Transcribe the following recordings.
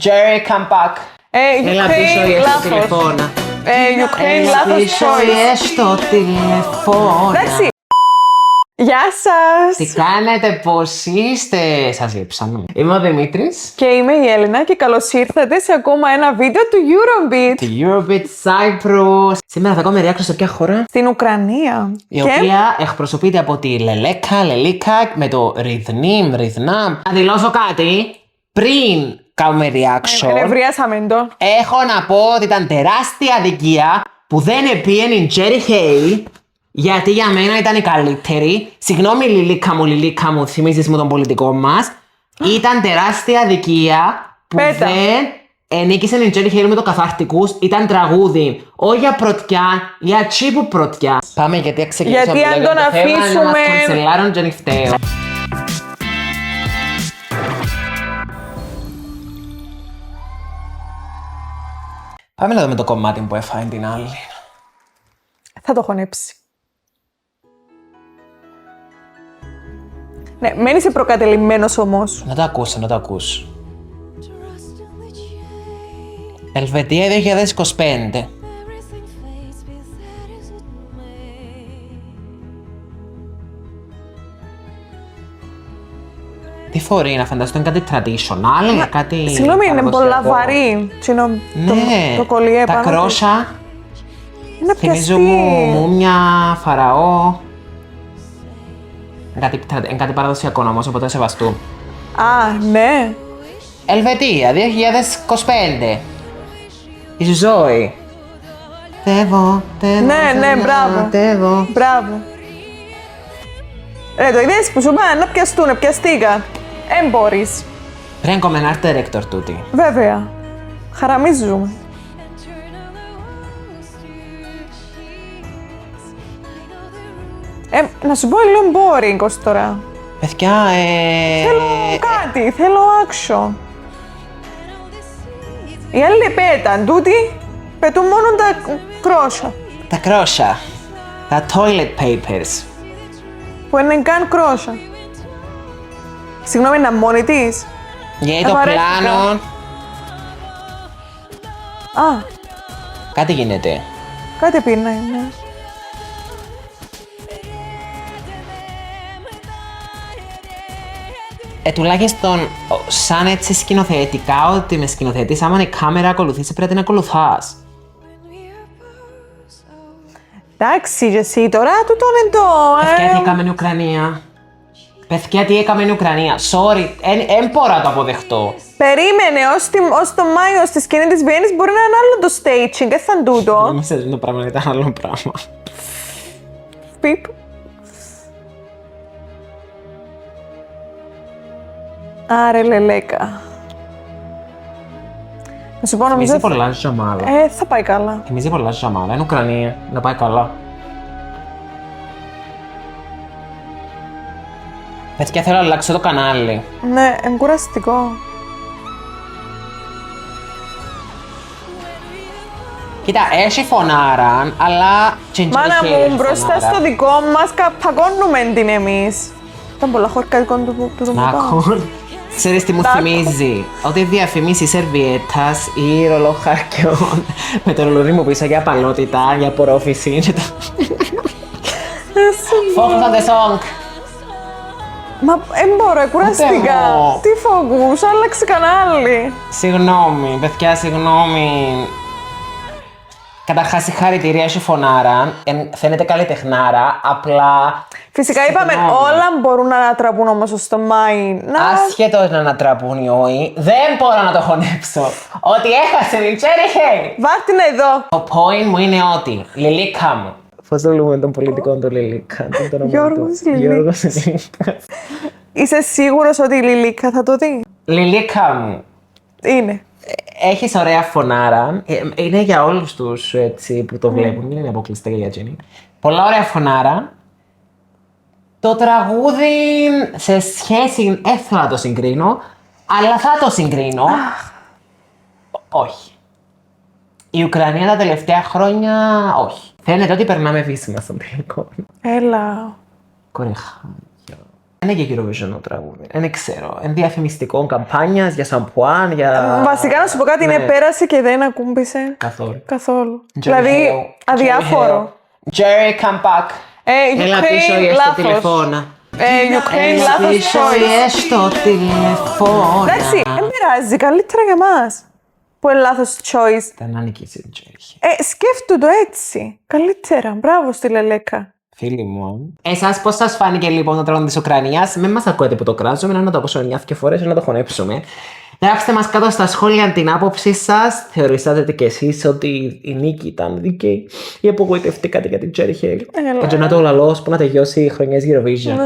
Jerry, come back. Έλα πίσω ή έστω τηλεφώνα. Ukraine, λάθος choice. Στο τηλεφώνα. Εντάξει. Γεια σας! Τι κάνετε, πώς είστε, σας λείψαμε. Είμαι ο Δημήτρης. Και είμαι η Έλληνα και καλώς ήρθατε σε ακόμα ένα βίντεο του Eurobeat. Τη Eurobeat Cyprus. Σήμερα θα κάνουμε reaction σε ποια χώρα? Στην Ουκρανία. Η οποία εκπροσωπείται από τη Λελίκα με το Ρυθνάμ. Να δηλώσω κάτι πριν κάνουμε reaction. Ενευρίασαμε το. Έχω να πω ότι ήταν τεράστια αδικία που δεν επίενε η Jerry Hay. Γιατί για μένα ήταν η καλύτερη. Συγγνώμη Λιλίκα μου, θυμίζεις μου τον πολιτικό μας. Ήταν τεράστια αδικία που Πέτα. δεν ενίκησε η Jerry Hay με το καθαρτικούς. Ήταν τραγούδι. Όχι για πρωτιά, για τσίπου πρωτιά. Πάμε γιατί ξεκινήσουμε. Γιατί αν τον αφήσουμε. Να μας κανσελάρουν και νυχταίο. Πάμε να δούμε το κομμάτι που έφαγε την άλλη. Θα το χωνέψει. Ναι, μένει σε προκατελημένος όμως. Να το ακούς. Ελβετία 2025. Τι φορεί να φανταστώ, είναι κάτι traditional, κάτι... Συγγνώμη, είναι πολλά βαρύ. Ναι, το κολλιέ τα πάνω. κρόσα. Είναι Θυμίζω μούμια, φαραώ. Είναι κάτι παραδοσιακό όμως, οπότε σεβαστού. Α, ναι. Ελβετία 2025. Η ζωή. Τεύω. Ναι, μπράβο. Μπράβο. Ρε, το είδες που σου είπα να πιαστούνε, πιαστήκα. Μπορείς. Πρέπει να είναι art director τούτη. Βέβαια. Χαραμίζουμε. Να σου πω λίγο boring ως τώρα. Παιδιά, Θέλω κάτι, θέλω action. Οι άλλοι πέταν, τούτοι πετούν μόνο τα κρόσα. τα κρόσα. Τα toilet papers. Που είναι καν κρόσα. Συγγνώμη, είναι μόνη της. Γιατί το πλάνο. Α, Κάτι γίνεται. κάτι πίνει, ναι. Τουλάχιστον, σαν έτσι σκηνοθετικά, ότι με σκηνοθετείς, άμα η κάμερα ακολουθήσει, πρέπει να την ακολουθάς. Εντάξει, και εσύ τώρα τούτο είναι το. Παιδιά, τι έκαμε η Ουκρανία. Παιδιά, τι έκαμε η Ουκρανία. Sorry, δεν μπορώ να το αποδεχτώ. Περίμενε, ως το Μάιο στη σκηνή της Βιέννης μπορεί να είναι άλλο το staging, δεν θα είναι τούτο. Νομίζω ότι το πράγμα ήταν άλλο πράγμα. Πιπ. Άρε λελέκα. Να σου πω νομίζω... Θυμίζει πολλά ζαμάδα. Θα πάει καλά. Θυμίζει πολλά ζαμάδα. Είναι Ουκρανία. Να πάει καλά. Παιδιά, θέλω να αλλάξω το κανάλι. Ναι, είναι κουραστικό. Κοίτα, έχει φωνάρα, αλλά... Μάνα μου, μπροστά στο δικό μας παγώνουμε την εμείς. Ήταν πολλά χορκαδικό του το Νάκον. Ξέρεις τι μου θυμίζει? Ότι διαφημίσεις σερβιέτας ή ρολοχάρκιων με το ρολόι μου πίσω για απαλότητα, για απορρόφηση. Focus on the song. Μα μπορώ, κουραστικά. Τι focus, άλλαξε κανάλι. Συγγνώμη, παιδιά, συγγνώμη. Καταρχάς, συγχαρητήρια, έχει φωνάρα. Φαίνεται καλλιτεχνάρα, απλά. Φυσικά είπαμε όλα μπορούν να ανατραπούν όμως ως το Μάη. Άσχετος να ανατραπούν οι όοι, δεν μπορώ να το χωνέψω. Ότι έχασε η Jerry Hay. Βάρ' την εδώ. Το point μου είναι ότι, Λιλίκα μου. Πώς το λέμε τον πολιτικό του Λιλίκα? Γιώργος Λιλίκα. Είσαι σίγουρος ότι η Λιλίκα θα το δει? Λιλίκα μου. Είναι. Έχεις ωραία φωνάρα. Είναι για όλους τους έτσι, που το βλέπουν. Δεν είναι αποκλειστικά για Jenny. Πολλά ωραία φωνάρα. Το τραγούδι σε σχέση, δεν θέλω να το συγκρίνω, αλλά θα το συγκρίνω. Όχι. Η Ουκρανία τα τελευταία χρόνια, όχι. Φαίνεται ότι περνάμε βίσιμα στον τελικό. Έλα. Κορεχάκια. Είναι και Eurovision το τραγούδι. Δεν ξέρω. Είναι διαφημιστικό καμπάνια για σαμπουάν, για. Βασικά να σου πω κάτι, ναι, πέρασε και δεν ακούμπησε. Καθόλου. Δηλαδή, αδιάφορο. Jerry, come back. Έλα πίσω ή στο τηλεφώνα. Ukraine, λάθος choice. στο τηλεφώνα. Εντάξει, δεν πειράζει, καλύτερα για μας. Που είναι λάθος choice. Δεν ανήκει η Τζέρι. Σκέφτου το έτσι. Καλύτερα. Μπράβο στη Λελέκα. Φίλοι μου. Εσάς πώς σας φάνηκε λοιπόν το τραγούδι της Ουκρανίας? Μην μας ακούετε που το κράζουμε, να το ακούσουμε φορές, να το χωνέψουμε. Γράψτε μας κάτω στα σχόλια την άποψή σας. Θεωρήσατε και εσείς ότι η νίκη ήταν δίκαιη ή απογοητευτήκατε για την Τζέρι Χέιλ? Έτσι να το λαλώ, που να τελειώσει η χρονιές Eurovision.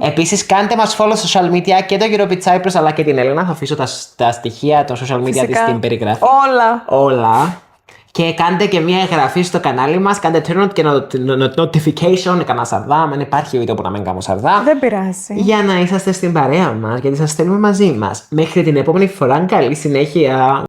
Επίσης κάντε μας follow στο social media και το Eurobeat Cyprus αλλά και την Έλενα. Θα αφήσω τα στοιχεία των social media της στην περιγραφή. Όλα. Και κάντε και μια εγγραφή στο κανάλι μας. Κάντε turn on και notification. Έκανα σαρδά. Δεν υπάρχει βίντεο που να μην κάνω σαρδά. Δεν πειράζει. Για να είσαστε στην παρέα μας, γιατί σας στέλνουμε μαζί μας. Μέχρι την επόμενη φορά, καλή συνέχεια.